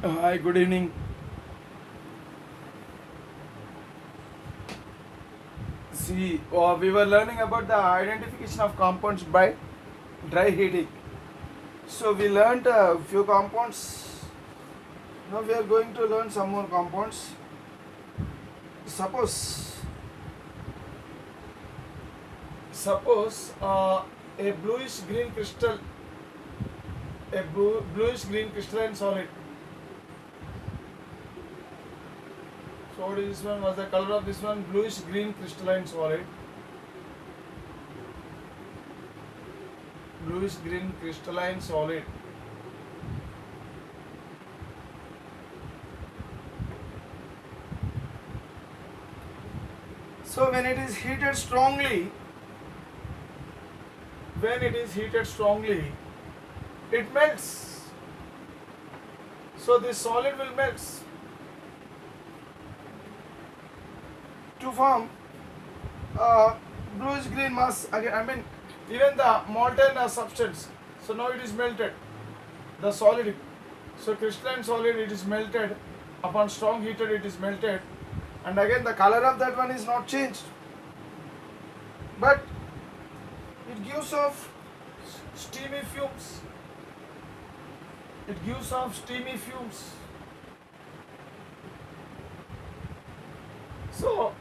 Hi, good evening. See, we were learning about the identification of compounds by dry heating. So we learned a few compounds. Now we are going to learn some more compounds. Suppose, suppose a bluish green crystal, bluish green crystalline solid. So what is this one? Was the color of this one bluish green crystalline solid? Bluish green crystalline solid. So when it is heated strongly, it melts. So this solid will melt to form bluish green mass. Again, I mean, even the molten substance. So now it is melted. The solid. So crystalline solid, it is melted. Upon strong heated, it is melted, and again the color of that one is not changed, but it gives off steamy fumes. It gives off steamy fumes. So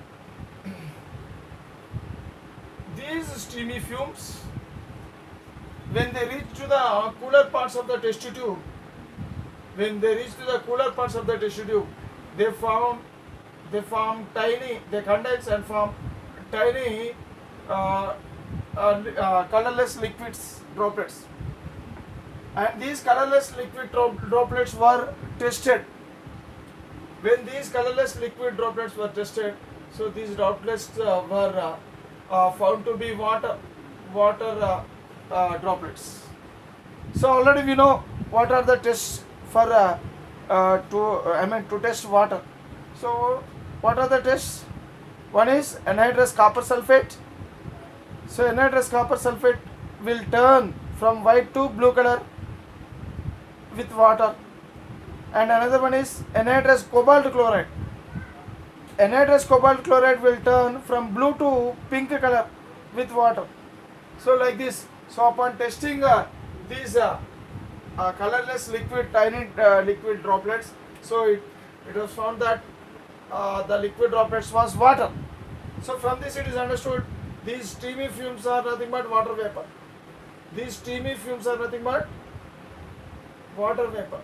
these steamy fumes, when they reach to the cooler parts of the test tube, they condense and form tiny colorless liquids droplets. And these colorless liquid droplets were tested. When these colorless liquid droplets were tested, so these droplets were found to be water droplets. So already we know what are the tests for to test water. So what are the tests? One is anhydrous copper sulfate. So anhydrous copper sulfate will turn from white to blue color with water. And another one is anhydrous cobalt chloride. Anhydrous cobalt chloride will turn from blue to pink color with water. So like this. So upon testing these colorless liquid, tiny liquid droplets, so it was found that the liquid droplets was water. So from this it is understood these steamy fumes are nothing but water vapor. These steamy fumes are nothing but water vapor.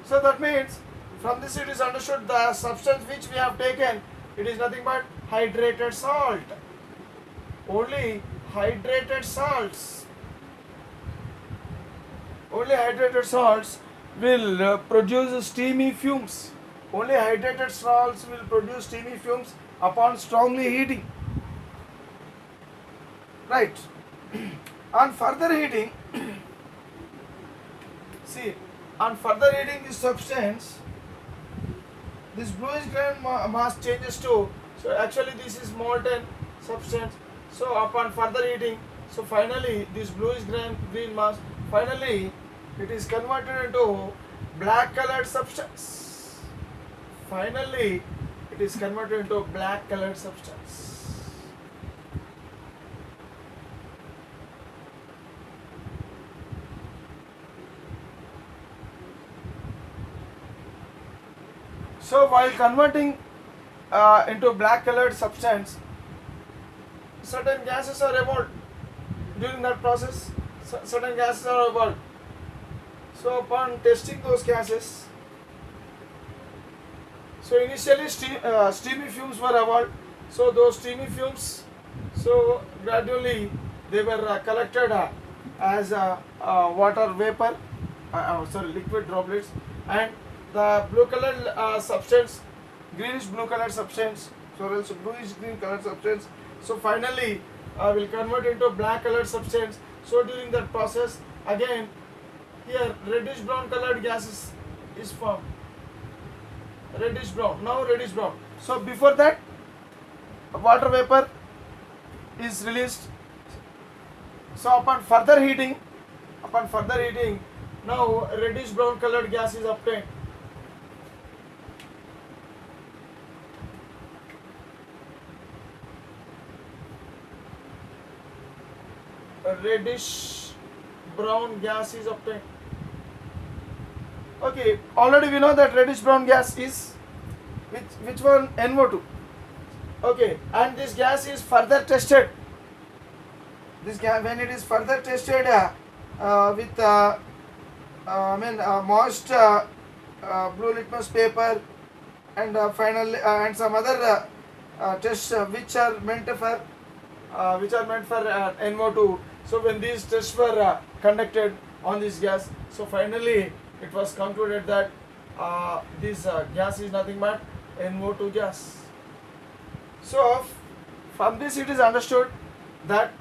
So that means from this it is understood the substance which we have taken, it is nothing but hydrated salt. Only hydrated salts. Only hydrated salts will produce steamy fumes. Only hydrated salts will produce steamy fumes upon strongly heating. Right. On further heating, see, on further heating this substance, this bluish green mass changes to, so actually this is molten substance. So upon further heating, so finally this bluish green mass, finally it is converted into black colored substance. Finally it is converted into black colored substance. So while converting into black colored substance, certain gases are evolved during that process. Certain gases are evolved. So upon testing those gases, so initially steamy fumes were evolved. So those steamy fumes, so gradually they were collected as water vapor, liquid droplets, and the blue colored substance, greenish blue colored substance, so else bluish green colored substance, so finally will convert into black colored substance. So during that process, again here reddish brown colored gases is formed. Reddish brown, now reddish brown. So before that water vapor is released. So upon further heating, now reddish brown colored gas is obtained. reddish brown gas is obtained. Okay, already we know that reddish brown gas is which one? NO2. Okay, and this gas is further tested. This gas, when it is further tested with moist blue litmus paper and finally and some other tests which are meant for NO2. So when these tests were conducted on this gas, so finally it was concluded that this gas is nothing but NO2 gas. So from this it is understood that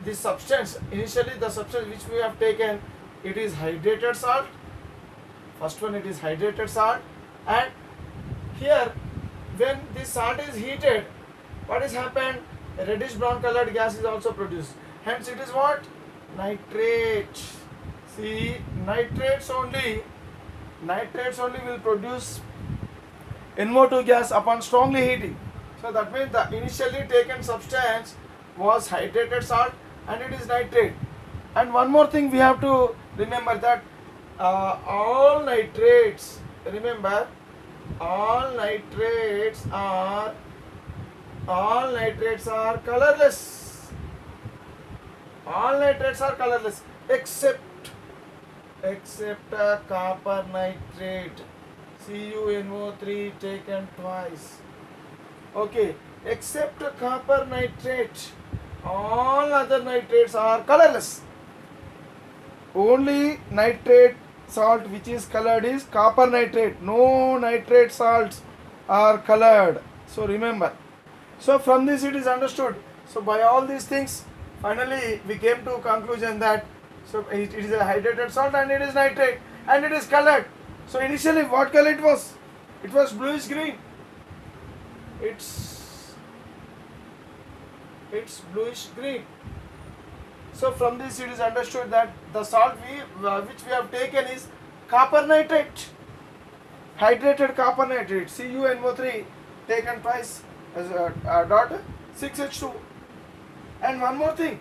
this substance, initially the substance which we have taken, it is hydrated salt. First one, it is hydrated salt, and here when this salt is heated, what has happened? A reddish brown colored gas is also produced. Hence it is what? Nitrate. See, nitrates only will produce NO2 gas upon strongly heating. So that means the initially taken substance was hydrated salt and it is nitrate. And one more thing we have to remember, that all nitrates, remember, all nitrates are colorless. All nitrates are colorless except copper nitrate, CuNO3 taken twice. Okay, except copper nitrate, all other nitrates are colorless. Only nitrate salt which is colored is copper nitrate. No nitrate salts are colored. So remember. So from this it is understood. So by all these things, finally we came to a conclusion that so it is a hydrated salt and it is nitrate and it is colored. So initially what color it was? It was bluish green. It's bluish green. So from this it is understood that the salt which we have taken is copper nitrate, hydrated copper nitrate, CuNO3 taken twice as dot 6H2. And one more thing,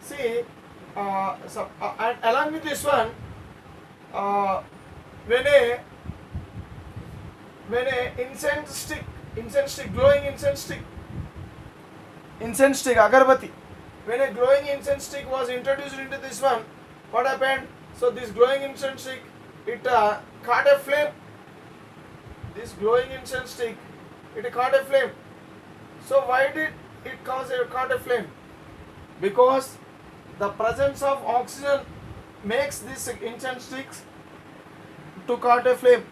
see, and along with this one, when a incense stick, glowing incense stick, agarbatti, when a glowing incense stick was introduced into this one, what happened? So this glowing incense stick, it caught a flame. This glowing incense stick, it caught a flame. So why did it caught a flame? Because the presence of oxygen makes this incense sticks to caught a flame.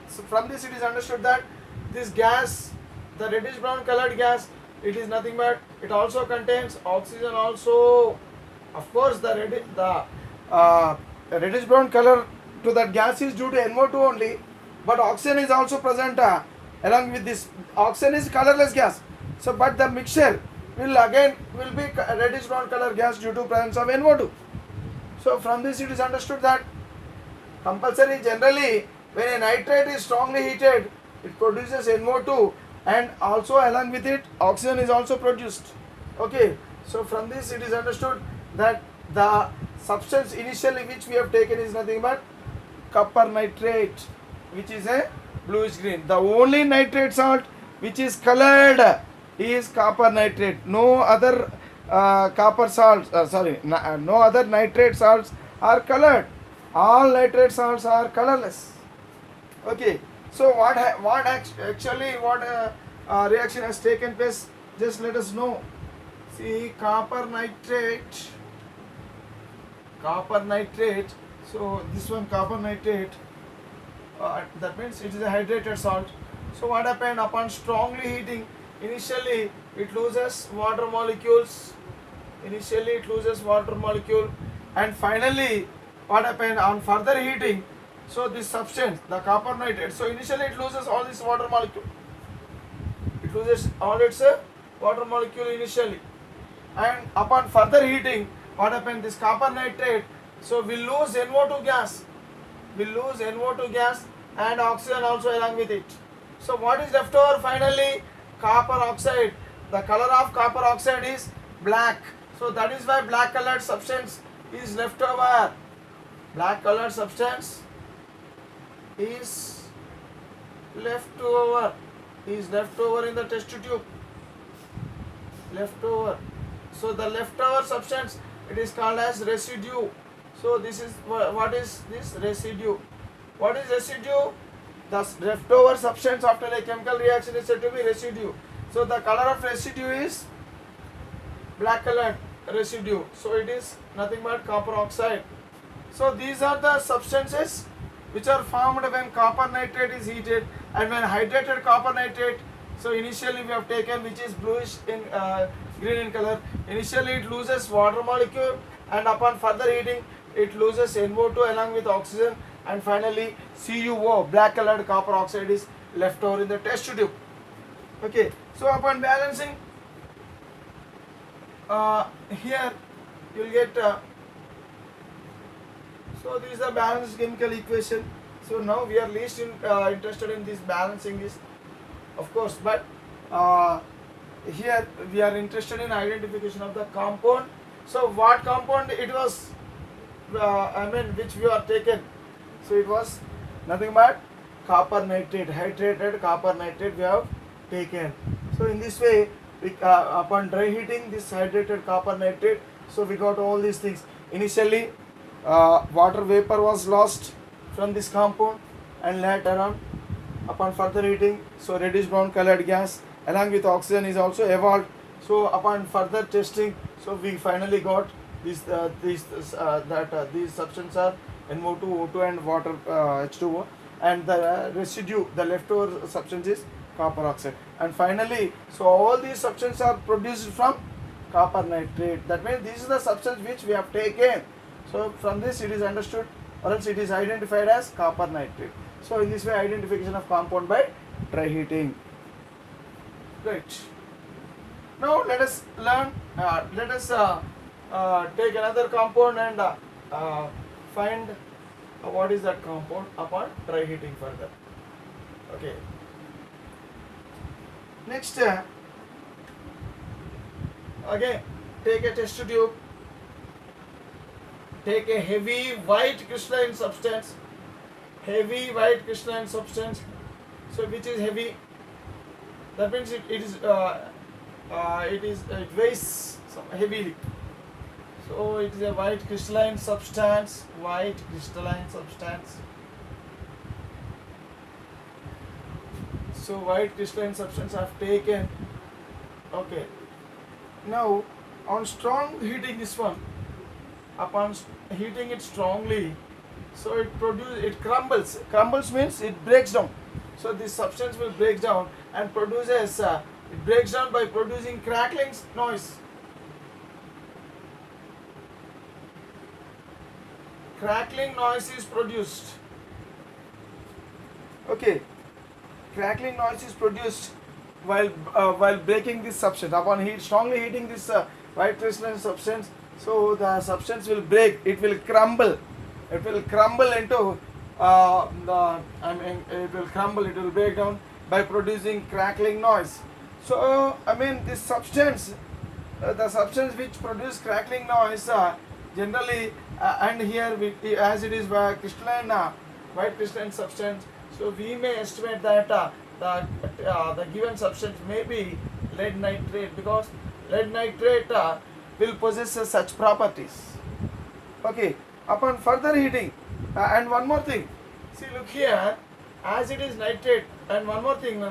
So from this it is understood that this gas, the reddish brown colored gas, it is nothing but it also contains oxygen also. Of course the reddish brown color to that gas is due to NO2 only, but oxygen is also present along with this. Oxygen is colorless gas. So but the mixture will be reddish brown color gas due to presence of NO2. So from this it is understood that compulsory generally when a nitrate is strongly heated, it produces NO2 and also along with it oxygen is also produced. Okay, so from this it is understood that the substance initially which we have taken is nothing but copper nitrate, which is a bluish green. The only nitrate salt which is colored is copper nitrate. No other no other nitrate salts are colored. All nitrate salts are colorless. Okay, so what reaction has taken place? Just let us know. See, copper nitrate. So this one copper nitrate. That means it is a hydrated salt. So what happened upon strongly heating? Initially it loses water molecules. And finally what happened on further heating? So this substance, the copper nitrate, so initially it loses all this water molecule. It loses all its water molecule initially. And upon further heating, what happened? This copper nitrate, so will lose NO2 gas. And oxygen also along with it. So what is left over finally? Copper oxide. The color of copper oxide is black. So that is why black colored substance is left over. Black colored substance is left over, in the test tube. Leftover. So the leftover substance, it is called as residue. So this is what is this residue? What is residue? The leftover substance after a chemical reaction is said to be residue. So the color of residue is black colored residue. So it is nothing but copper oxide. So these are the substances which are formed when copper nitrate is heated and when hydrated copper nitrate. So initially we have taken, which is bluish in green in color. Initially it loses water molecule, and upon further heating it loses NO2 along with oxygen, and finally CuO, black colored copper oxide, is left over in the test tube. Okay, so upon balancing, here you will get so this is the balanced chemical equation. So now we are least interested in this balancing this, of course, but here we are interested in identification of the compound. So what compound it was, which we are taken? So it was nothing but copper nitrate, hydrated copper nitrate we have taken. So in this way, we, upon dry heating this hydrated copper nitrate, so we got all these things. Initially water vapor was lost from this compound, and later on upon further heating, so reddish brown colored gas along with oxygen is also evolved. So upon further testing, so we finally got these these substances are NO2, O2 and water H2O, and the residue, the leftover substance is copper oxide. And finally, so all these substances are produced from copper nitrate. That means this is the substance which we have taken. So from this it is understood, or else it is identified as copper nitrate. So in this way, identification of compound by dry heating. Right. Now let us learn. Let us take another compound and find what is that compound upon dry heating further. Okay. Next, again take a test tube. Take a heavy white crystalline substance. Heavy white crystalline substance. So which is heavy? That means it weighs heavily. So it is a white crystalline substance. White crystalline substance. So white crystalline substance I have taken. Okay. Now on strong heating this one, upon heating it strongly, so it crumbles. Crumbles means it breaks down. So this substance will break down and produces it breaks down by producing crackling noise. Crackling noise is produced. Okay, crackling noise is produced while breaking this substance. Upon strongly heating this white crystalline substance, so the substance will break. It will crumble. It will crumble into it will crumble. It will break down by producing crackling noise. So this substance, the substance which produce crackling noise, generally, and here as it is crystalline, white crystalline substance, so we may estimate that the given substance may be lead nitrate, because lead nitrate will possess such properties. Okay, upon further heating, and one more thing, see, look here, as it is nitrate, and one more thing,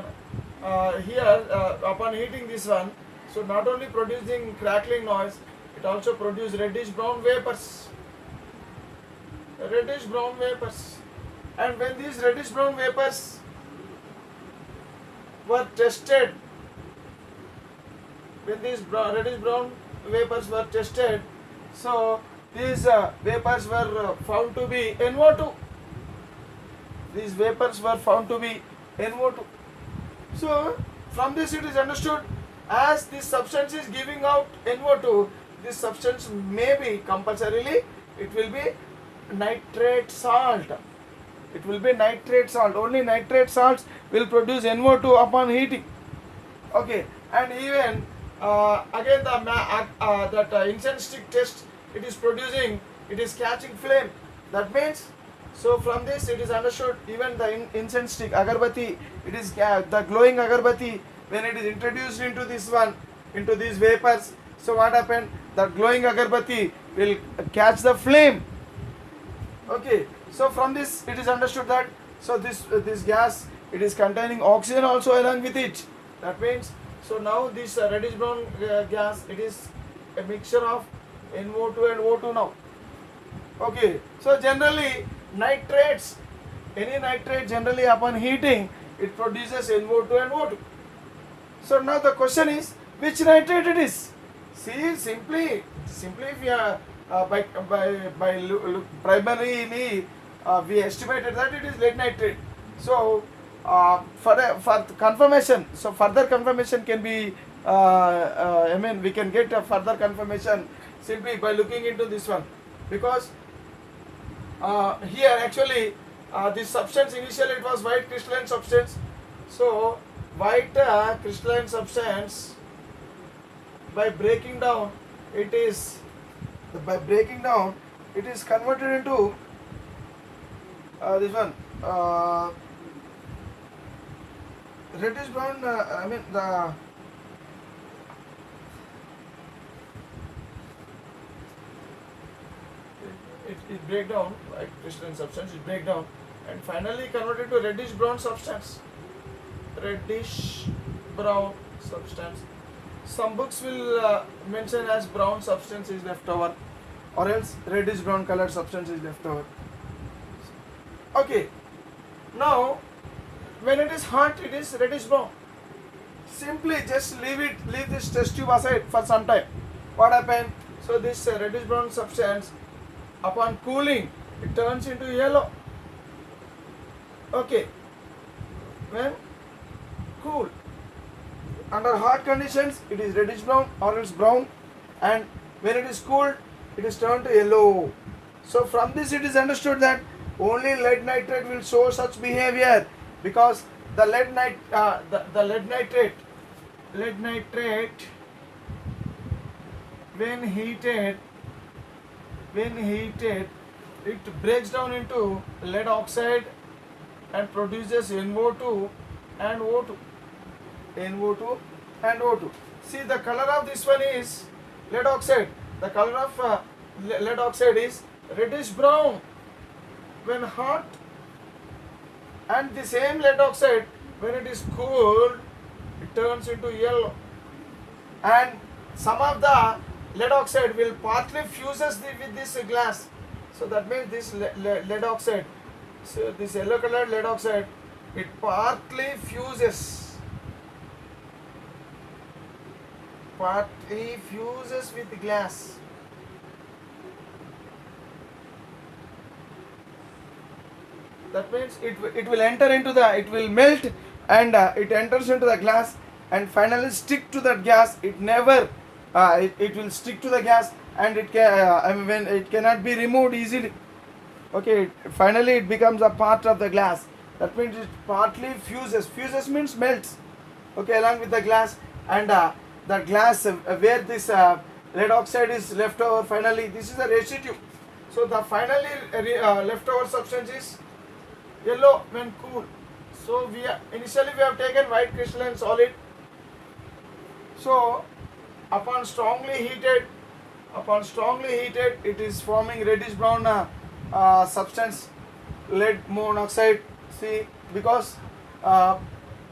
here upon heating this one, so not only producing crackling noise, it also produces reddish brown vapors. Reddish brown vapors. And when these reddish brown vapors were tested, reddish brown vapors were tested, so these vapors were found to be NO2. These vapors were found to be NO2. So from this it is understood, as this substance is giving out NO2, this substance may be compulsorily, it will be nitrate salt. It will be nitrate salt. Only nitrate salts will produce NO2 upon heating. Okay, and even again that incense stick test, it is producing, it is catching flame. That means, so from this it is understood even the incense stick agarbatti, it is the glowing agarbatti, when it is introduced into this one, into these vapors, so what happened, the glowing agarbatti will catch the flame. Okay, so from this it is understood that, so this gas, it is containing oxygen also along with it. That means, so now this reddish brown gas, it is a mixture of NO2 and O2 now. Okay, so generally nitrates, any nitrate generally upon heating, it produces NO2 and O2. So now the question is, which nitrate it is? See, simply if you are primarily we estimated that it is lead nitrate. So for confirmation, so further confirmation can be I mean we can get a further confirmation simply by looking into this one, because here actually this substance initially it was white crystalline substance. So white crystalline substance, by breaking down it is converted into this one reddish brown, I mean the it break down, like crystalline substance, it break down and finally converted to reddish brown substance. Reddish brown substance. Some books will mention as brown substance is left over, or else reddish brown colored substance is left over. Okay, now when it is hot, it is reddish brown. Simply just leave this test tube aside for some time. What happened? So this reddish brown substance, upon cooling, it turns into yellow. Okay, when cool, under hot conditions it is reddish brown or else brown, and when it is cooled it is turned to yellow. So from this it is understood that only lead nitrate will show such behavior, because the lead nitrate when heated it breaks down into lead oxide and produces NO2 and O2. NO2 and O2. See, the color of this one is lead oxide. The color of lead oxide is reddish brown when hot, and the same lead oxide when it is cooled it turns into yellow, and some of the lead oxide will partly fuses with this glass. So that means this lead oxide, so this yellow colored lead oxide, it partly fuses with glass. That means it will enter into the, it will melt, and it enters into the glass and finally stick to that gas. It never it will stick to the gas, and it can I mean when it cannot be removed easily. Okay, finally it becomes a part of the glass. That means it partly fuses. Fuses means melts. Okay, along with the glass, and the glass where this lead oxide is left over, finally this is the residue. So the finally leftover substance is yellow when cool. So initially we have taken white crystalline solid. So upon strongly heated, it is forming reddish brown substance, lead monoxide. See, because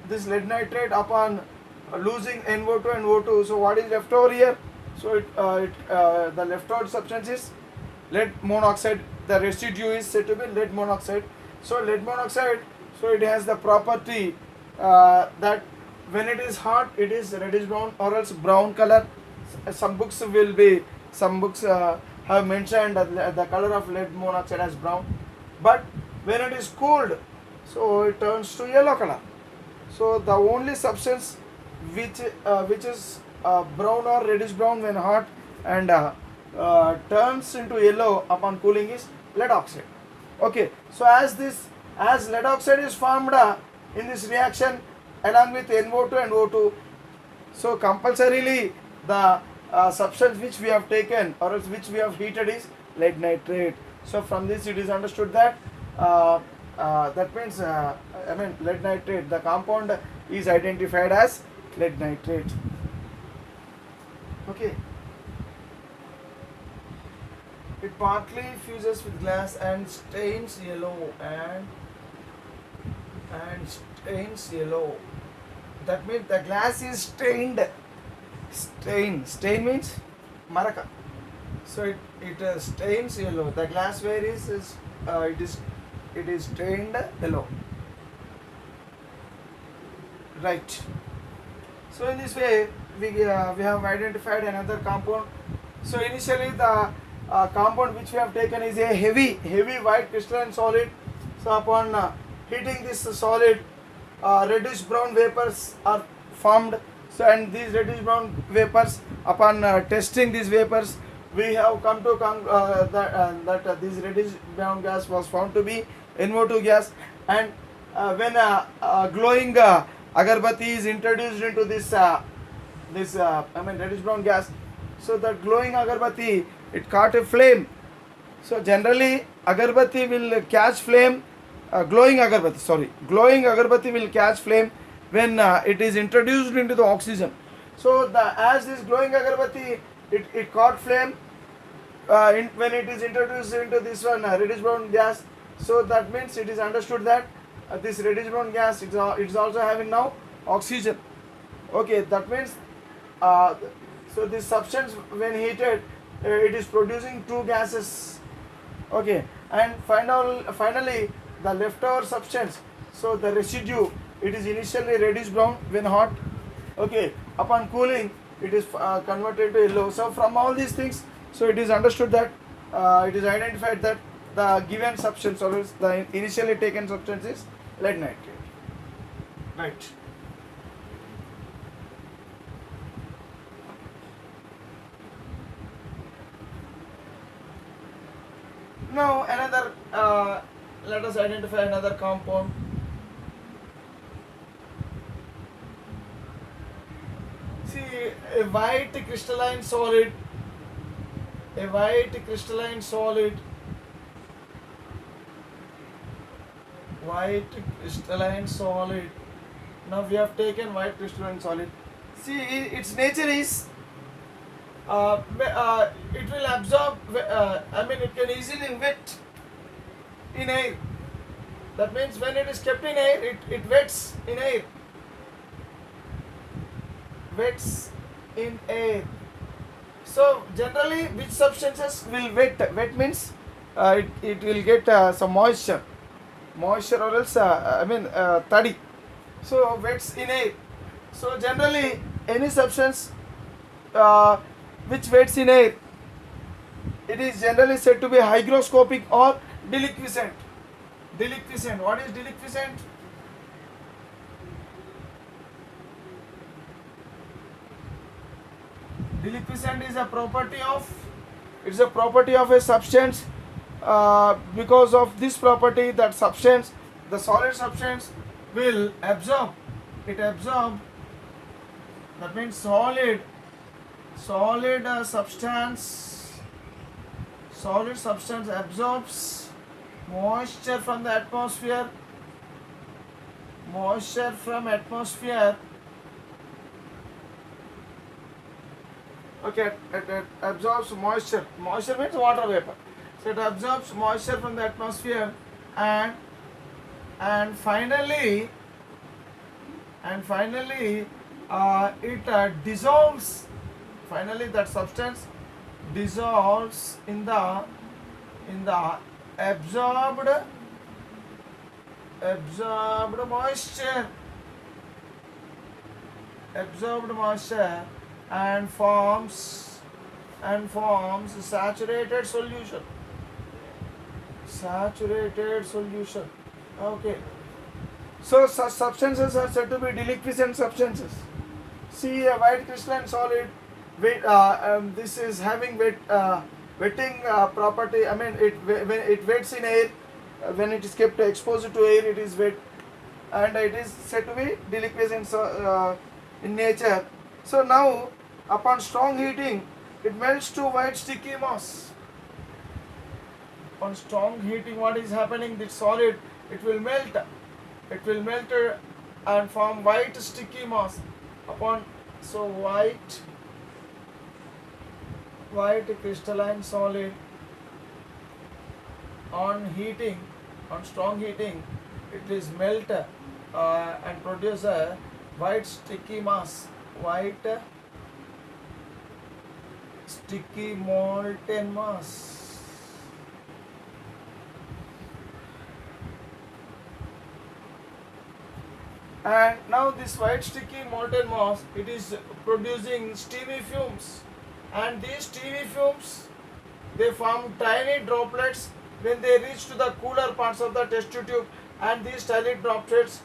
this lead nitrate upon losing NO2 and O2, so what is left over here? So the leftover substance is lead monoxide. The residue is said to be lead monoxide. So lead monoxide, so it has the property that when it is hot it is reddish brown or else brown color. Some books have mentioned that the color of lead monoxide as brown, but when it is cooled, so it turns to yellow color. So the only substance which is brown or reddish brown when hot and turns into yellow upon cooling is lead oxide. Okay, so as lead oxide is formed in this reaction along with NO2 and O2, So compulsorily the substance which we have taken or else which we have heated is lead nitrate. So from this it is understood that that means I mean lead nitrate, the compound is identified as lead nitrate. Okay. It partly fuses with glass and stains yellow and stains yellow. That means the glass is stained. Stain means maraka. So it stains yellow. The glassware is it is stained yellow. Right. So in this way we have identified another compound. So initially the compound which we have taken is a heavy white crystalline solid. So upon heating this solid, reddish brown vapors are formed. So and these reddish brown vapors, upon testing these vapors, we have come to that this reddish brown gas was found to be NO2 gas. And when glowing agarbatti is introduced into this I mean reddish brown gas, so that glowing agarbatti, it caught a flame. So generally agarbatti will catch flame, glowing agarbatti will catch flame when it is introduced into the oxygen. So as this glowing agarbatti, it caught flame when it is introduced into this one reddish brown gas. So that means it is understood that this reddish brown gas it's also having now oxygen. Okay, that means so this substance when heated, it is producing two gases. Okay, and finally the leftover substance, so the residue, it is initially reddish brown when hot. Okay, upon cooling it is converted to yellow. So from all these things, so it is understood that it is identified that the given substance or else the initially taken substance is lead nitrate. Right. Now another let us identify another compound. See, a white crystalline solid, a white crystalline solid, white crystalline solid. Now we have taken white crystalline solid. See, its nature is it will absorb, I mean it can easily wet in air. That means when it is kept in air, it wets in air. Wets in air. So generally which substances will wet? Wet means it will get some moisture or else I mean tadi. So wets in air. So generally any substance which wets in air, it is generally said to be hygroscopic or deliquescent. Deliquescent. What is deliquescent? Deliquescent is a property of, it's a property of a substance. Because of this property, that substance, the solid substance will absorb. It absorb. That means solid substance absorbs moisture from the atmosphere. Moisture from atmosphere. Okay, it absorbs moisture. Moisture means water vapor. So it absorbs moisture from the atmosphere and finally it dissolves. Finally that substance dissolves in the absorbed moisture and forms saturated solution. Okay, so such substances are said to be deliquescent substances. See, a white crystalline solid, this is having wetting property. I mean, when it wets in air, when it is kept exposed to air, it is wet, and it is said to be deliquescent in nature. So now upon strong heating it melts to white sticky mass. On strong heating what is happening, this solid it will melt, and form white sticky mass upon, so white crystalline solid on heating, on strong heating it is melt and produce a white sticky mass, white sticky molten mass. And now this white sticky molten mass it is producing steamy fumes, and these steamy fumes they form tiny droplets when they reach to the cooler parts of the test tube, and these tiny droplets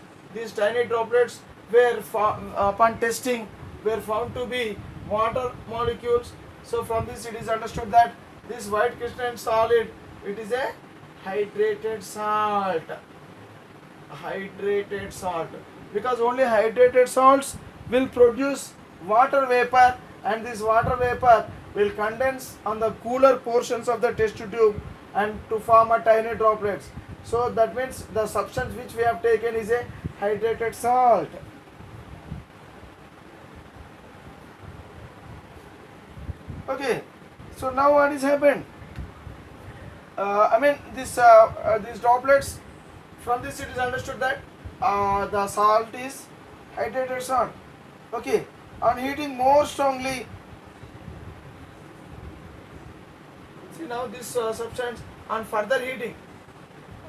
were upon testing were found to be water molecules. So from this it is understood that this white crystalline solid it is a hydrated salt. Hydrated salt, because only hydrated salts will produce water vapor, and this water vapor will condense on the cooler portions of the test tube and to form a tiny droplets. So that means the substance which we have taken is a hydrated salt. Okay, so now what is happened? These droplets, from this it is understood that the salt is hydrated salt. Okay, on heating more strongly, see now this substance on further heating,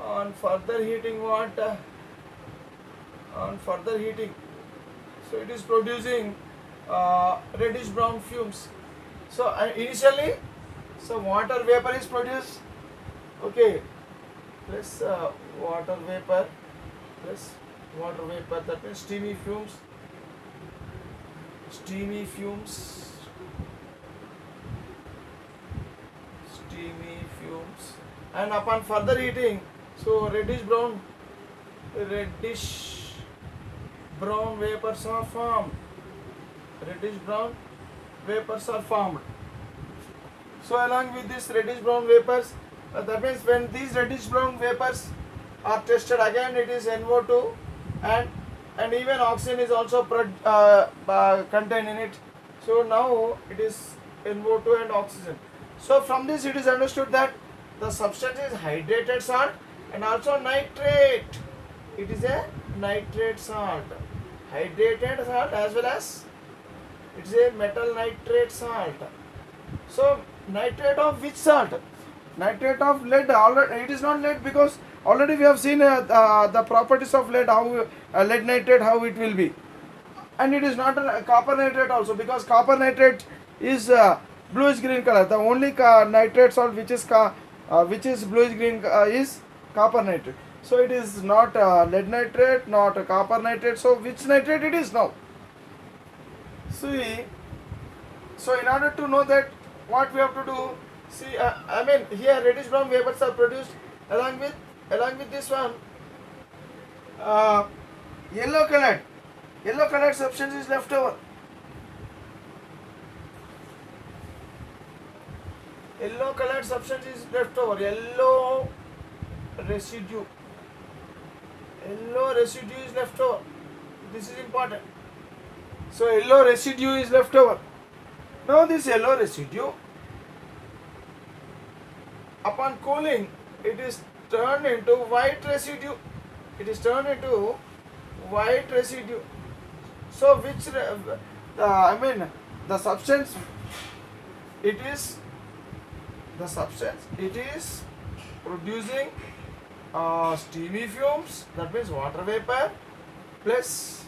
on further heating, so it is producing reddish brown fumes. So initially, so water vapor is produced. Okay, plus water vapor, that means steamy fumes, and upon further heating, so reddish brown vapors are formed. So along with these reddish brown vapors, that means when these reddish brown vapors are tested again, it is NO2, and even oxygen is also contained in it. So now it is NO2 and oxygen. So from this it is understood that the substance is hydrated salt and also nitrate. It is a nitrate salt, hydrated salt, as well as it is a metal nitrate salt. So nitrate of which salt? Nitrate of lead. Already it is not lead, because already we have seen the properties of lead, how lead nitrate how it will be, and it is not a copper nitrate also, because copper nitrate is bluish green color. The only nitrate salt which is bluish green is copper nitrate. So it is not lead nitrate, not copper nitrate. So which nitrate it is now? See, so in order to know that, what we have to do, see, here reddish brown vapors are produced along with this one yellow colored substance is left over. Yellow colored substance is left over. Yellow residue is left over. This is important. So yellow residue is left over. Now this yellow residue, upon cooling, it is turned into white residue. So which the substance it is producing steamy fumes, that means water vapor plus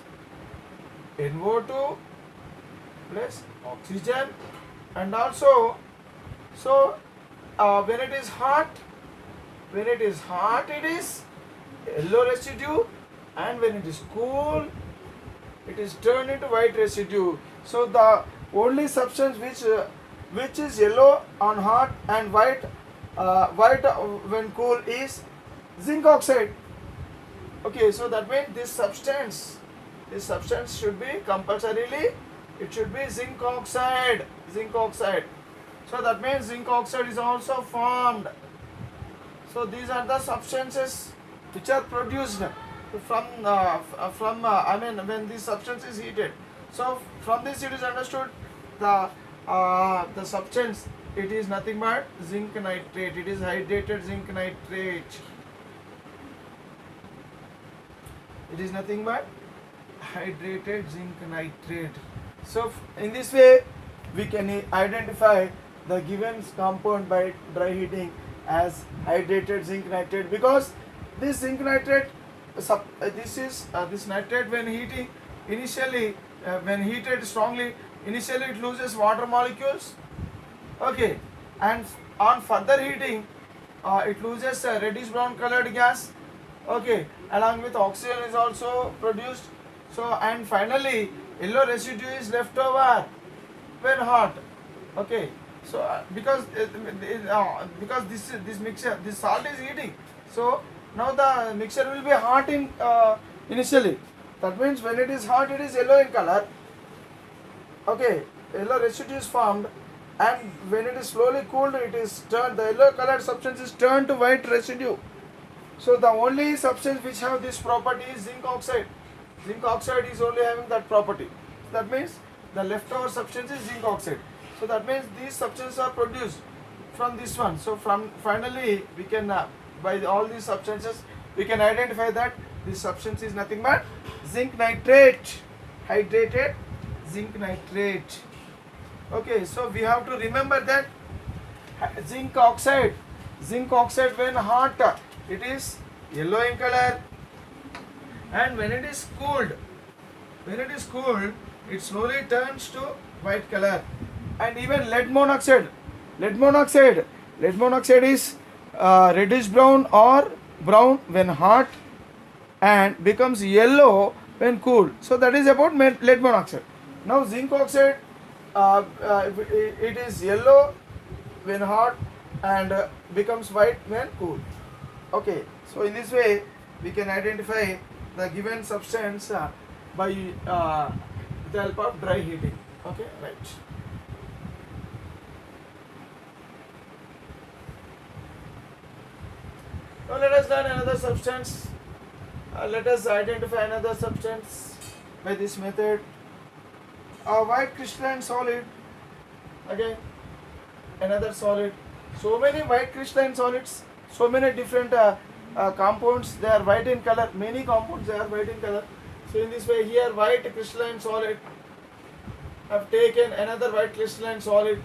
NO2 plus oxygen, and also, so when it is hot it is yellow residue, and when it is cool it is turned into white residue. So the only substance which is yellow on hot and white when cool is zinc oxide. Okay, so that means this substance should be compulsorily It should be zinc oxide. Zinc oxide. So that means zinc oxide is also formed. So these are the substances which are produced I mean when this substance is heated. So from this it is understood the substance, it is nothing but zinc nitrate. It is hydrated zinc nitrate. It is nothing but hydrated zinc nitrate. So in this way we can identify the given compound by dry heating as hydrated zinc nitrate, because this zinc nitrate this nitrate when heating initially when heated strongly, initially it loses water molecules, okay, and on further heating it loses a reddish brown colored gas, okay, along with oxygen is also produced. So and finally yellow residue is left over when hot, okay. So because this mixture, this salt is heating, so now the mixture will be hot in initially. That means when it is hot, it is yellow in color, okay, yellow residue is formed, and when it is slowly cooled, it is turned, the yellow colored substance is turned to white residue. So the only substance which have this property is zinc oxide. Zinc oxide is only having that property. That means the leftover substance is zinc oxide. So that means these substances are produced from this one. So from finally we can by all these substances we can identify that this substance is nothing but zinc nitrate, hydrated zinc nitrate. Okay, so we have to remember that zinc oxide when hot it is yellow in color, and when it is cooled it slowly turns to white color. And even lead monoxide is reddish brown or brown when hot and becomes yellow when cooled. So that is about lead monoxide. Now zinc oxide it is yellow when hot and becomes white when cooled. Okay, so in this way we can identify the given substance by the help of dry heating. Okay, right. Now let us learn another substance. Let us identify another substance by this method. A white crystalline solid. Again, another solid. So many white crystalline solids, so many different compounds. They are white in color. Many compounds they are white in color. So in this way, here white crystalline solid. I have taken another white crystalline solid.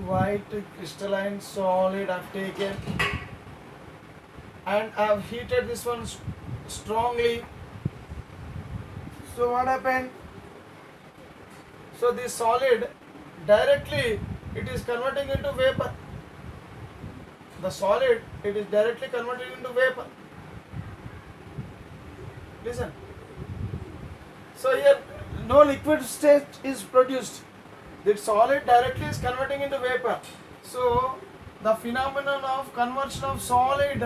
White crystalline solid I have taken, and I have heated this one strongly. So what happened? So this solid directly it is converting into vapor. The solid it is directly converting into vapor. Listen. So here no liquid state is produced. The solid directly is converting into vapor. So the phenomenon of conversion of solid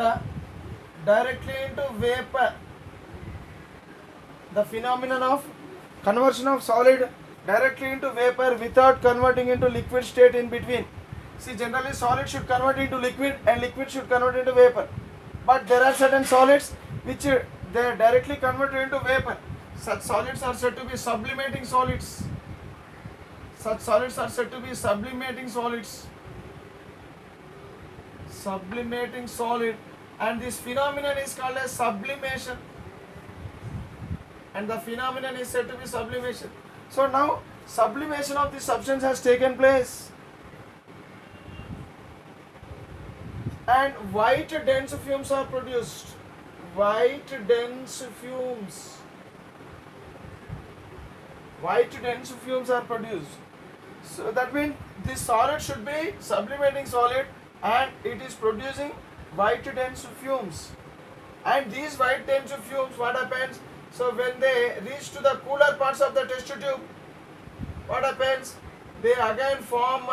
directly into vapor. The phenomenon of conversion of solid directly into vapor without converting into liquid state in between. See, generally solid should convert into liquid and liquid should convert into vapor. But there are certain solids which they are directly converted into vapor. Such solids are said to be sublimating solids. Such solids are said to be sublimating solids. Sublimating solid, and this phenomenon is called as sublimation. And the phenomenon is said to be sublimation. So now sublimation of this substance has taken place, and white dense fumes are produced. White dense fumes. White dense fumes are produced. So that means this solid should be sublimating solid and it is producing white dense fumes. And these white dense fumes, what happens? So when they reach to the cooler parts of the test tube, what happens? They again form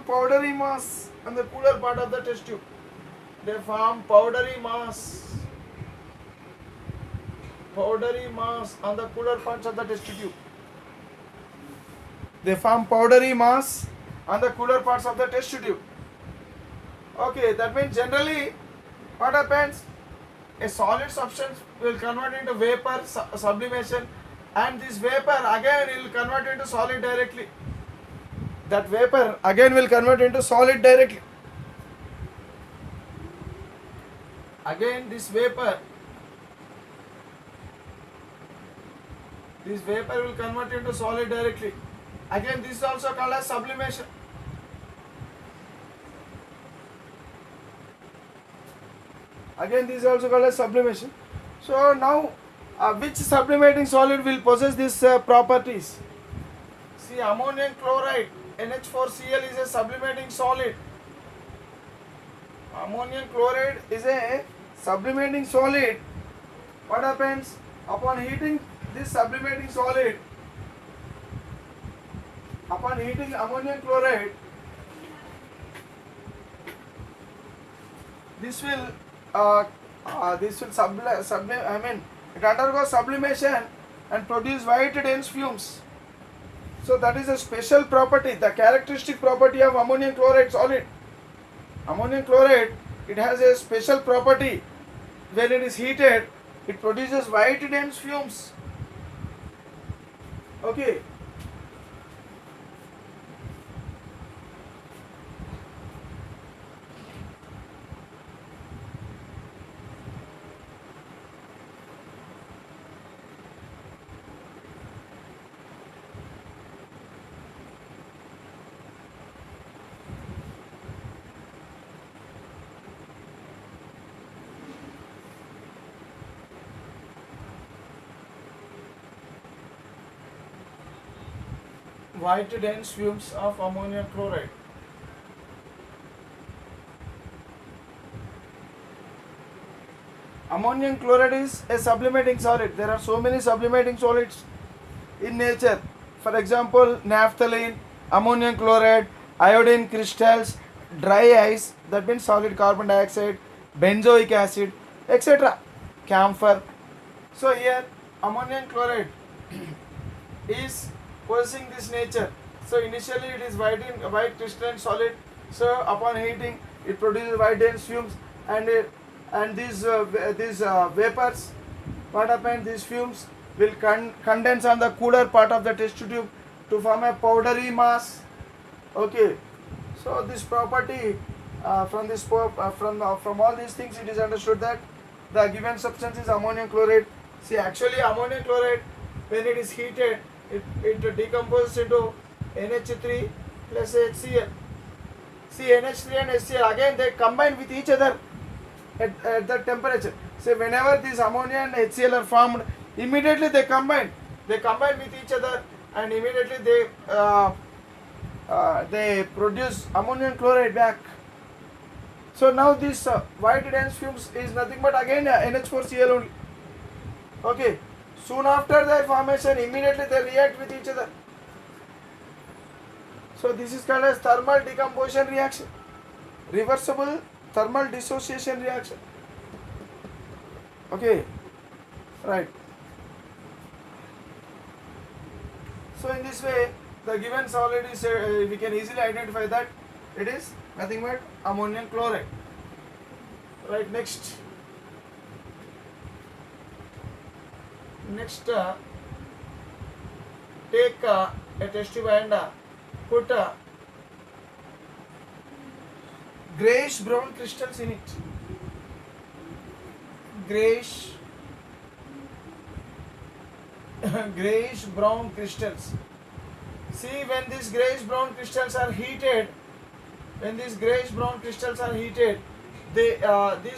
powdery mass on the cooler part of the test tube. they form powdery mass on the cooler parts of the test tube. They form powdery mass on the cooler parts of the test tube. Okay, that means generally what happens? A solid substance will convert into vapor sublimation, and this vapor again will convert into solid directly. That vapor again will convert into solid directly. Again this vapor will convert into solid directly. Again this is also called as sublimation. Again this is also called as sublimation. So now which sublimating solid will possess these properties? See, ammonium chloride NH4Cl is a sublimating solid. Ammonium chloride is a sublimating solid. What happens upon heating this sublimating solid? Upon heating ammonium chloride, this will it undergoes sublimation and produce white dense fumes. So that is a special property, the characteristic property of ammonium chloride solid. Ammonium chloride, it has a special property. When it is heated, it produces white dense fumes. Okay. White dense fumes of ammonium chloride. Ammonium chloride is a sublimating solid. There are so many sublimating solids in nature. For example, naphthalene, ammonium chloride, iodine crystals, dry ice, that means solid carbon dioxide, benzoic acid, etc. Camphor. So here ammonium chloride is possessing this nature. So initially it is white crystalline solid. So upon heating it produces white dense fumes, and these vapors, what happens? These fumes will condense on the cooler part of the test tube to form a powdery mass. Okay. So this property from all these things it is understood that the given substance is ammonium chloride. See, actually ammonium chloride, when it is heated, it decomposes into NH3 plus HCl. See, NH3 and HCl again they combine with each other at the temperature. So whenever this ammonia and HCl are formed, immediately they combine with each other, and immediately they produce ammonium chloride back. So now this white dense fumes is nothing but again NH4Cl only. Okay. Soon after their formation, immediately they react with each other. So this is called as thermal decomposition reaction, reversible thermal dissociation reaction. Okay, right. So in this way, the given solid is we can easily identify that it is nothing but ammonium chloride. Right. Next, take a test tube and put grayish brown crystals in it. Grayish brown crystals. See, when these grayish brown crystals are heated, these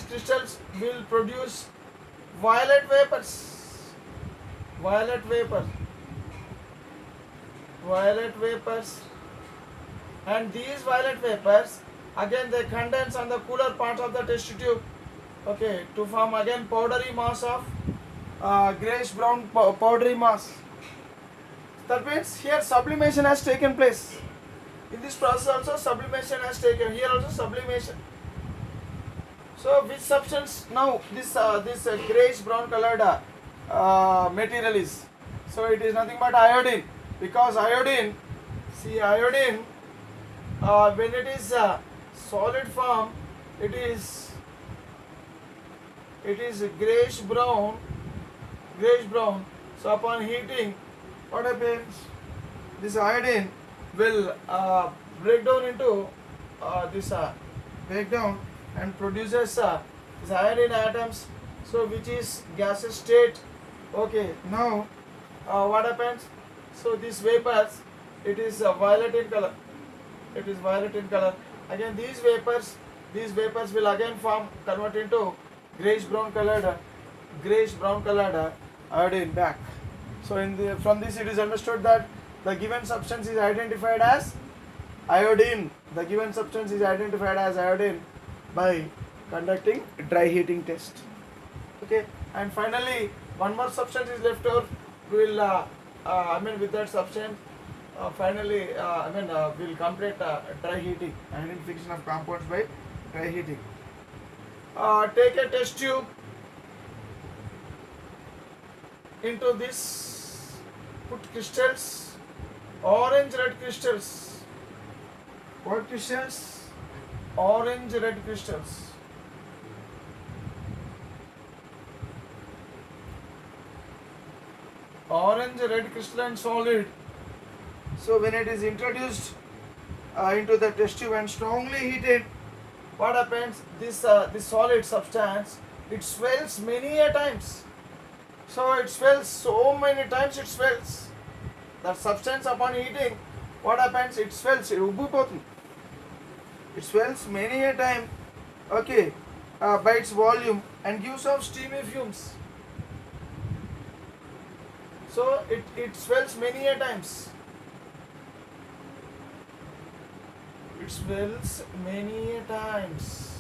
crystals will produce violet vapors. And these violet vapors again they condense on the cooler parts of the test tube, okay, to form again powdery mass of grayish brown powdery mass. That means here sublimation has taken place. In this process also sublimation has taken, here also sublimation. So which substance now this grayish brown colored material is? So it is nothing but iodine, because iodine, see iodine, when it is solid form, it is grayish brown, So upon heating, what happens? This iodine will break down into this breakdown and produces this iodine atoms, so which is gaseous state. Okay, now what happens? So these vapors, it is violet in color. Again these vapors will again convert into grayish brown colored iodine back. So from this it is understood that the given substance is identified as iodine. By conducting dry heating test. Okay, and finally one more substance is left over. We will with that substance finally we'll complete dry heating, identification of compounds by dry heating. Take a test tube. Into this put crystals, orange red crystals. What crystals? Orange red crystals. Orange red crystalline solid. So when it is introduced into the test tube and strongly heated, what happens? This solid substance, it swells many a times. So it swells so many times, it swells. That substance upon heating, what happens? It swells. It swells many a time. Okay, by its volume and gives off steamy fumes. So it swells many a times. It swells many a times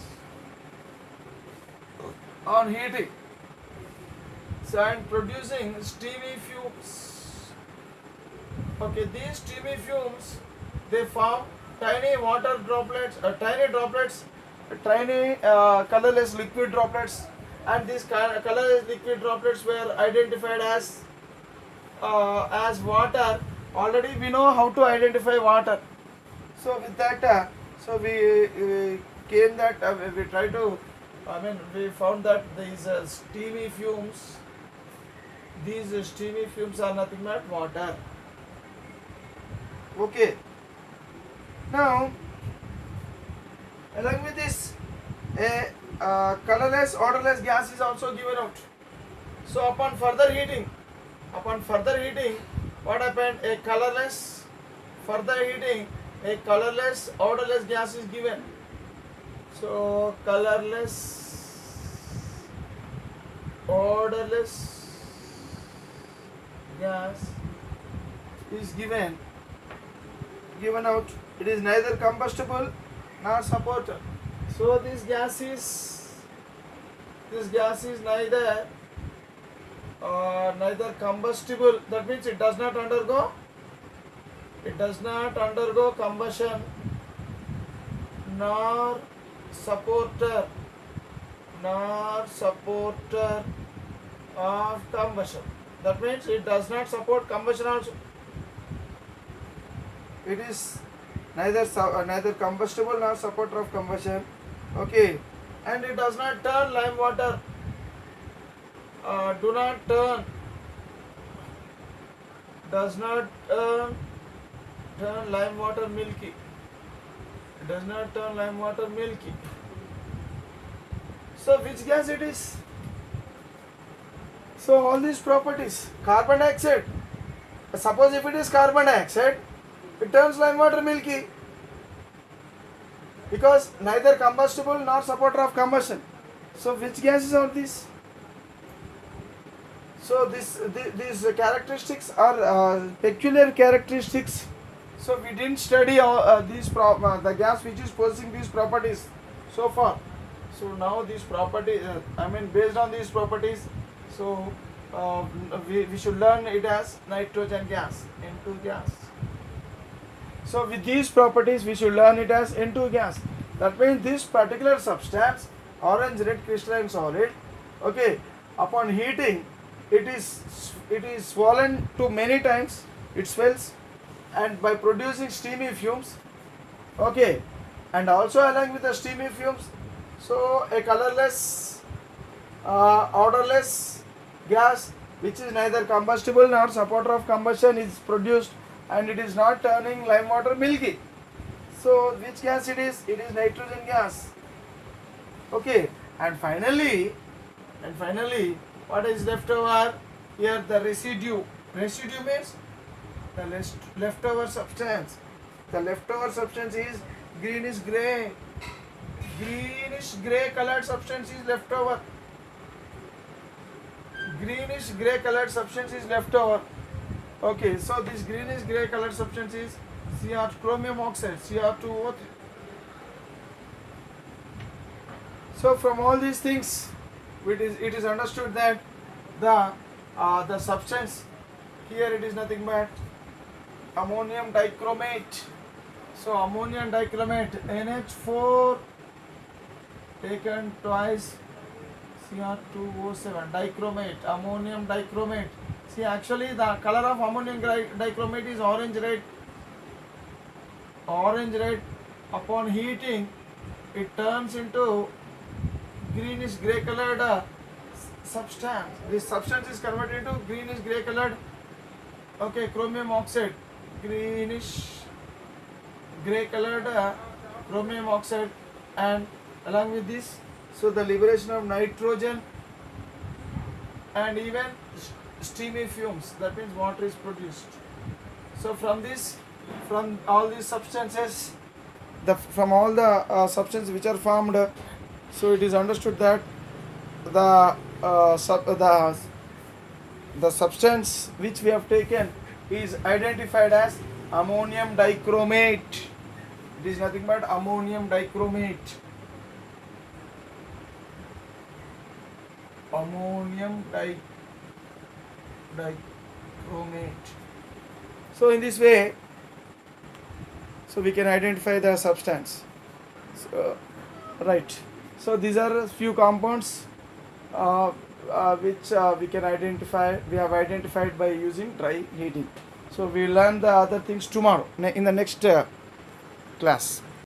on heating. So and producing steamy fumes. Okay, these steamy fumes, they form tiny water droplets, tiny colorless liquid droplets, and these colorless liquid droplets were identified as water. Already we know how to identify water. So with that, so we came that we try to, we found that these steamy fumes. These steamy fumes are nothing but water. Okay. Now, along with this, a colorless, odorless gas is also given out. So upon further heating, what happened? A colorless, odorless gas is given. So colorless, odorless gas is given out. It is neither combustible nor supporter. So this gas is neither combustible. That means it does not undergo combustion, nor supporter of combustion. That means it does not support combustion also. It is neither combustible nor supporter of combustion. Okay, and it does not turn lime water. Does not turn lime water milky. It does not turn lime water milky. So which gas it is? So all these properties, carbon dioxide. Suppose if it is carbon dioxide, it turns lime water milky, because neither combustible nor supporter of combustion. So which gases are these? So these characteristics are peculiar characteristics. So we didn't study the gas which is possessing these properties so far. So now these properties, based on these properties, so we should learn it as nitrogen gas, N2 gas. So with these properties we should learn it as N2 gas. That means this particular substance orange red crystalline solid. Okay, upon heating, it is swollen to many times. It swells, and by producing steamy fumes. Okay, and also along with the steamy fumes, so a colorless, odorless gas which is neither combustible nor supporter of combustion is produced, and it is not turning lime water milky. So which gas it is? It is nitrogen gas. Okay, and finally, what is left over here? The residue. Residue means the leftover substance. The leftover substance is greenish gray. Greenish gray colored substance is left over. Greenish gray colored substance is left over. Okay, so this greenish gray colored substance is Cr chromium oxide, Cr2O3. So from all these things, it is understood that the substance here, it is nothing but ammonium dichromate. So ammonium dichromate, NH4 taken twice, Cr2O7, dichromate, ammonium dichromate. See, actually the color of ammonium dichromate is orange red. Orange red. Upon heating, it turns into greenish grey colored substance. This substance is converted into greenish grey colored, okay, chromium oxide. Greenish grey colored chromium oxide, and along with this, so the liberation of nitrogen and even steamy fumes, that means water is produced. So from all these substances, from all the substances which are formed, so it is understood that the substance which we have taken is identified as ammonium dichromate. It is nothing but ammonium dichromate. Ammonium dichromate. So in this way, so we can identify the substance. So, right. So these are a few compounds which we can identify. We have identified by using dry heating. So we will learn the other things tomorrow in the next class.